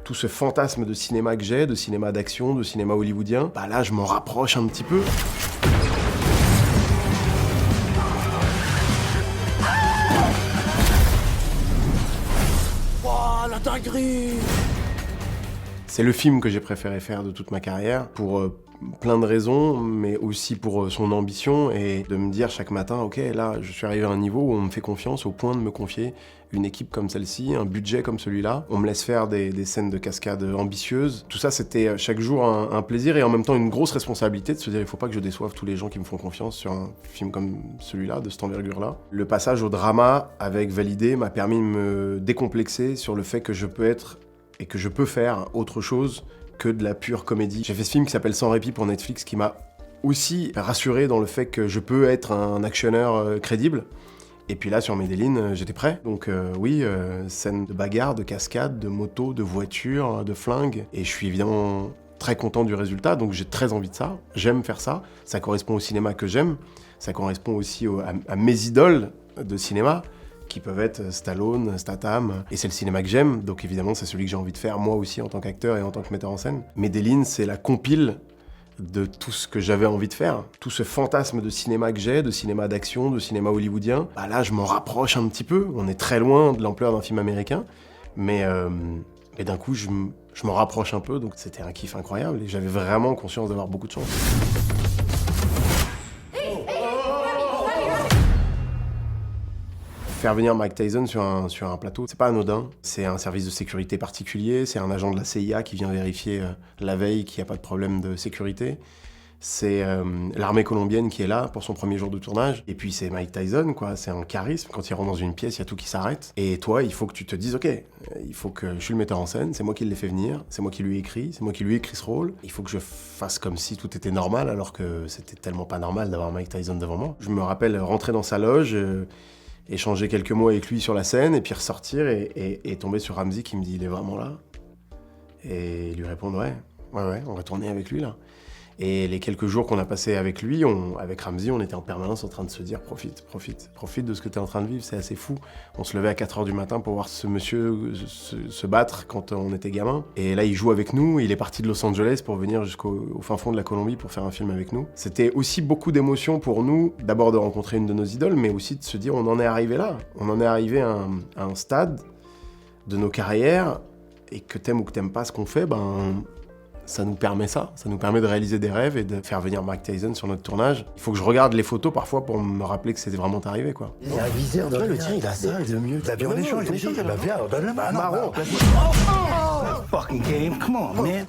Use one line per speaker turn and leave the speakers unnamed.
Tout ce fantasme de cinéma que j'ai, de cinéma d'action, de cinéma hollywoodien, bah là je m'en rapproche un petit peu.
Wouah, la dinguerie!
C'est le film que j'ai préféré faire de toute ma carrière, pour plein de raisons, mais aussi pour son ambition, et de me dire chaque matin, ok, là, je suis arrivé à un niveau où on me fait confiance au point de me confier une équipe comme celle-ci, un budget comme celui-là. On me laisse faire des scènes de cascade ambitieuses. Tout ça, c'était chaque jour un plaisir et en même temps une grosse responsabilité de se dire, il faut pas que je déçoive tous les gens qui me font confiance sur un film comme celui-là, de cette envergure-là. Le passage au drama avec Validé m'a permis de me décomplexer sur le fait que je peux être et que je peux faire autre chose que de la pure comédie. J'ai fait ce film qui s'appelle Sans répit pour Netflix, qui m'a aussi rassuré dans le fait que je peux être un actionneur crédible. Et puis là, sur Medellín, j'étais prêt. Donc oui, scène de bagarre, de cascade, de moto, de voiture, de flingue. Et je suis évidemment très content du résultat, donc j'ai très envie de ça. J'aime faire ça. Ça correspond au cinéma que j'aime. Ça correspond aussi à mes idoles de cinéma, qui peuvent être Stallone, Statham, et c'est le cinéma que j'aime, donc évidemment c'est celui que j'ai envie de faire moi aussi en tant qu'acteur et en tant que metteur en scène. Medellín, c'est la compile de tout ce que j'avais envie de faire. Tout ce fantasme de cinéma que j'ai, de cinéma d'action, de cinéma hollywoodien, bah là je m'en rapproche un petit peu, on est très loin de l'ampleur d'un film américain, mais d'un coup je m'en rapproche un peu, donc c'était un kiff incroyable, et j'avais vraiment conscience d'avoir beaucoup de chance. Faire venir Mike Tyson sur un plateau, c'est pas anodin. C'est un service de sécurité particulier, c'est un agent de la CIA qui vient vérifier la veille qu'il n'y a pas de problème de sécurité. C'est l'armée colombienne qui est là pour son premier jour de tournage. Et puis c'est Mike Tyson, quoi. C'est un charisme. Quand il rentre dans une pièce, il y a tout qui s'arrête. Et toi, il faut que tu te dises, ok, il faut que je suis le metteur en scène, c'est moi qui l'ai fait venir, c'est moi qui lui ai écrit, c'est moi qui lui ai écrit ce rôle. Il faut que je fasse comme si tout était normal, alors que c'était tellement pas normal d'avoir Mike Tyson devant moi. Je me rappelle rentrer dans sa loge, échanger quelques mots avec lui sur la scène, et puis ressortir et tomber sur Ramzy qui me dit « il est vraiment là ?» Et lui répondre « ouais, on va tourner avec lui là ». Et les quelques jours qu'on a passés avec lui, avec Ramzy, on était en permanence en train de se dire « profite de ce que tu es en train de vivre, c'est assez fou ». On se levait à 4h du matin pour voir ce monsieur se battre quand on était gamin. Et là, il joue avec nous, il est parti de Los Angeles pour venir jusqu'au fin fond de la Colombie pour faire un film avec nous. C'était aussi beaucoup d'émotions pour nous, d'abord de rencontrer une de nos idoles, mais aussi de se dire on en est arrivé là. On en est arrivé à un stade de nos carrières, et que t'aimes ou que t'aimes pas ce qu'on fait, ça nous permet de réaliser des rêves et de faire venir Mike Tyson sur notre tournage. Il faut que je regarde les photos parfois pour me rappeler que c'était vraiment arrivé, quoi.
Il y a un viseur de le tien, il a ça, il est mieux. T'as bien en échange, bah viens, donne-le marron. Fucking game, come on, man.